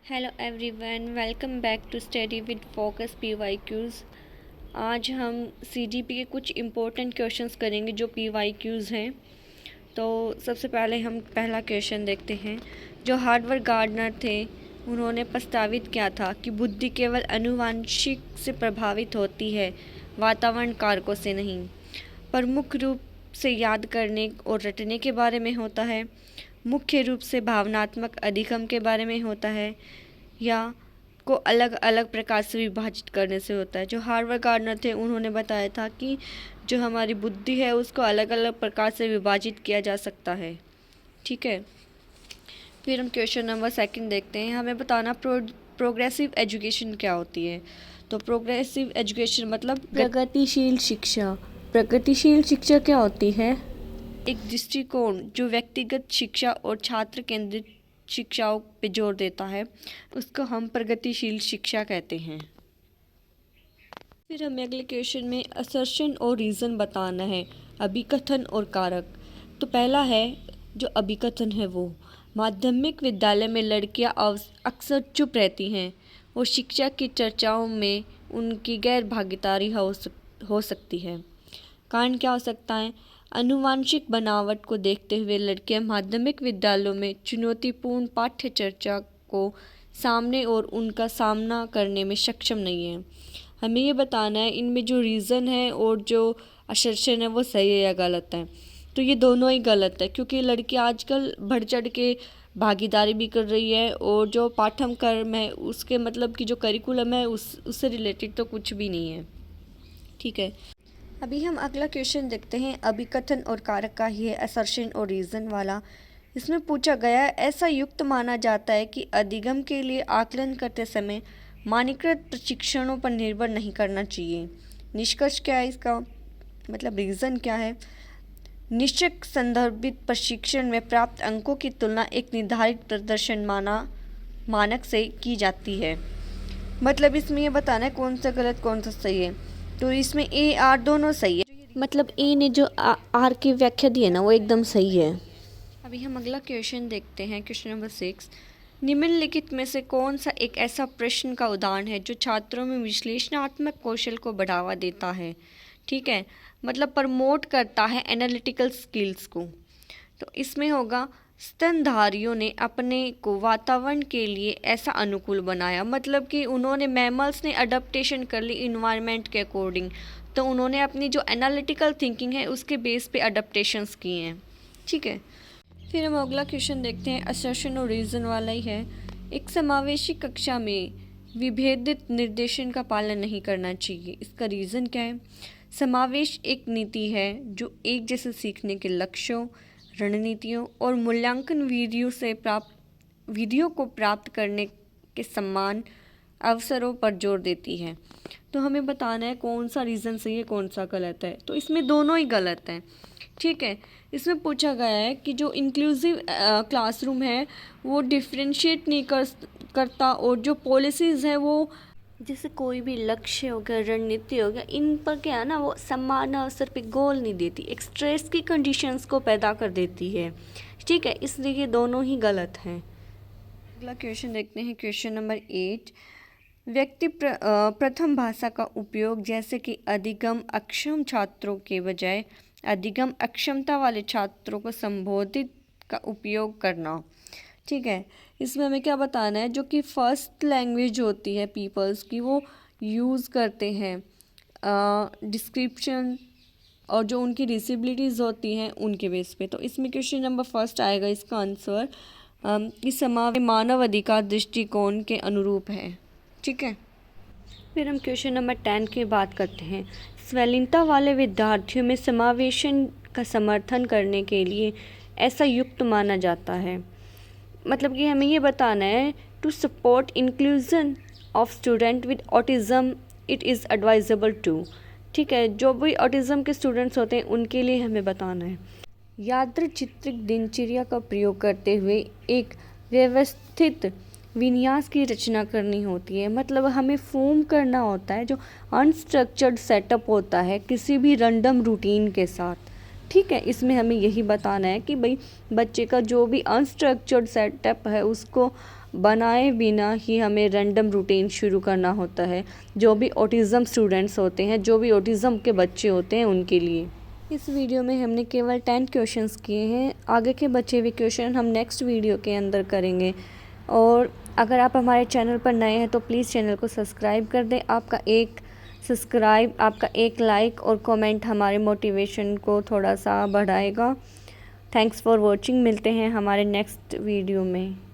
Hello everyone, welcome back to study with focus PYQs. आज हम CGP के कुछ इम्पोर्टेंट क्वेश्चंस करेंगे जो पीवाईक्यूज़ हैं। तो सबसे पहले हम पहला क्वेश्चन देखते हैं। जो हार्वर्ड गार्डनर थे, उन्होंने प्रस्तावित किया था कि बुद्धि केवल आनुवंशिक से प्रभावित होती है, वातावरण कारकों से नहीं। प्रमुख रूप से याद करने और रटने के बारे में होता है, मुख्य रूप से भावनात्मक अधिगम के बारे में होता है, या को अलग अलग प्रकार से विभाजित करने से होता है। जो हार्वर्ड गार्डनर थे, उन्होंने बताया था कि जो हमारी बुद्धि है उसको अलग अलग प्रकार से विभाजित किया जा सकता है। ठीक है, फिर हम क्वेश्चन नंबर 2 देखते हैं। हमें बताना प्रोग्रेसिव एजुकेशन क्या होती है। तो प्रोग्रेसिव एजुकेशन मतलब प्रगतिशील शिक्षा। प्रगतिशील शिक्षा क्या होती है? एक दृष्टिकोण जो व्यक्तिगत शिक्षा और छात्र केंद्रित शिक्षाओं पे जोर देता है, उसको हम प्रगतिशील शिक्षा कहते हैं। फिर हमें अगले क्वेश्चन में असर्शन और रीज़न बताना है, अभिकथन और कारक। तो पहला है जो अभिकथन है, वो माध्यमिक विद्यालय में लड़कियां अक्सर चुप रहती हैं और शिक्षा की चर्चाओं में उनकी गैर भागीदारी हो सकती है। कारण क्या हो सकता है? आनुवांशिक बनावट को देखते हुए लड़कियां माध्यमिक विद्यालयों में चुनौतीपूर्ण पाठ्य चर्चा को सामने और उनका सामना करने में सक्षम नहीं है। हमें ये बताना है इनमें जो रीज़न है और जो असर्शन है वो सही है या गलत है। तो ये दोनों ही गलत है, क्योंकि लड़कियां आजकल बढ़ चढ़ के भागीदारी भी कर रही है और जो पाठ्यक्रम है उसके मतलब कि जो करिकुलम है उससे रिलेटेड तो कुछ भी नहीं है। ठीक है, अभी हम अगला क्वेश्चन देखते हैं। अभिकथन और कारक का ही है, असर्शन और रीज़न वाला। इसमें पूछा गया, ऐसा युक्त माना जाता है कि अधिगम के लिए आकलन करते समय मानकीकृत प्रशिक्षणों पर निर्भर नहीं करना चाहिए। निष्कर्ष क्या है इसका? मतलब रीज़न क्या है? निश्चित संदर्भित प्रशिक्षण में प्राप्त अंकों की तुलना एक निर्धारित प्रदर्शन मानक से की जाती है। मतलब इसमें ये बताना है कौन सा गलत कौन सा सही है। तो इसमें ए आर दोनों सही है। मतलब ए ने जो आर की व्याख्या दी है ना, वो एकदम सही है। अभी हम अगला क्वेश्चन देखते हैं, क्वेश्चन नंबर 6। निम्नलिखित में से कौन सा एक ऐसा प्रश्न का उदाहरण है जो छात्रों में विश्लेषणात्मक कौशल को बढ़ावा देता है? ठीक है, मतलब प्रमोट करता है एनालिटिकल स्किल्स को। तो इसमें होगा, स्तनधारियों ने अपने को वातावरण के लिए ऐसा अनुकूल बनाया। मतलब कि उन्होंने मैमल्स ने अडप्टेशन कर ली इन्वायरमेंट के अकॉर्डिंग, तो उन्होंने अपनी जो एनालिटिकल थिंकिंग है उसके बेस पे अडप्टेशंस किए हैं। ठीक है, फिर हम अगला क्वेश्चन देखते हैं, असर्शन और रीज़न वाला ही है। एक समावेशी कक्षा में विभेदित निर्देशन का पालन नहीं करना चाहिए। इसका रीज़न क्या है? समावेश एक नीति है जो एक जैसे सीखने के लक्ष्यों, रणनीतियों और मूल्यांकन विधियों को प्राप्त करने के समान अवसरों पर जोर देती है। तो हमें बताना है कौन सा रीज़न सही है कौन सा गलत है। तो इसमें दोनों ही गलत हैं। ठीक है, इसमें पूछा गया है कि जो इंक्लूसिव क्लासरूम है वो डिफ्रेंशिएट नहीं करता, और जो पॉलिसीज़ है वो जैसे कोई भी लक्ष्य हो गया, रणनीति हो गया, इन पर क्या है ना, वो समान अवसर पे गोल नहीं देती, एक स्ट्रेस की कंडीशंस को पैदा कर देती है। ठीक है, इसलिए ये दोनों ही गलत हैं। अगला क्वेश्चन देखते हैं, क्वेश्चन नंबर 8। व्यक्ति प्रथम भाषा का उपयोग जैसे कि अधिगम अक्षम छात्रों के बजाय अधिगम अक्षमता वाले छात्रों को संबोधित का उपयोग करना। ठीक है, इसमें हमें क्या बताना है, जो कि फर्स्ट लैंग्वेज होती है पीपल्स की, वो यूज़ करते हैं डिस्क्रिप्शन और जो उनकी डिसेबिलिटीज़ होती हैं उनके बेस पे। तो इसमें क्वेश्चन नंबर 1 आएगा इसका आंसर, इस समावेश मानव अधिकार दृष्टिकोण के अनुरूप है। ठीक है, फिर हम क्वेश्चन नंबर 10 की बात करते हैं। स्वलीनता वाले विद्यार्थियों में समावेशन का समर्थन करने के लिए ऐसा युक्त माना जाता है। मतलब कि हमें ये बताना है, to support inclusion of student with autism it is advisable to. ठीक है, जो भी ऑटिज़म के स्टूडेंट्स होते हैं उनके लिए हमें बताना है। यादृच्छिक दिनचर्या का प्रयोग करते हुए एक व्यवस्थित विन्यास की रचना करनी होती है। मतलब हमें फॉर्म करना होता है जो अनस्ट्रक्चर्ड सेटअप होता है किसी भी रैंडम रूटीन के साथ। ठीक है, इसमें हमें यही बताना है कि भाई बच्चे का जो भी अनस्ट्रक्चर्ड सेटअप है उसको बनाए बिना ही हमें रैंडम रूटीन शुरू करना होता है, जो भी ऑटिज़म स्टूडेंट्स होते हैं, जो भी ऑटिज़म के बच्चे होते हैं उनके लिए। इस वीडियो में हमने केवल 10 क्वेश्चंस किए हैं। आगे के बचे हुए क्वेश्चन हम नेक्स्ट वीडियो के अंदर करेंगे। और अगर आप हमारे चैनल पर नए हैं तो प्लीज़ चैनल को सब्सक्राइब कर दें। आपका एक सब्सक्राइब, आपका एक लाइक और कमेंट हमारे मोटिवेशन को थोड़ा सा बढ़ाएगा। Thanks for watching. मिलते हैं हमारे नेक्स्ट वीडियो में।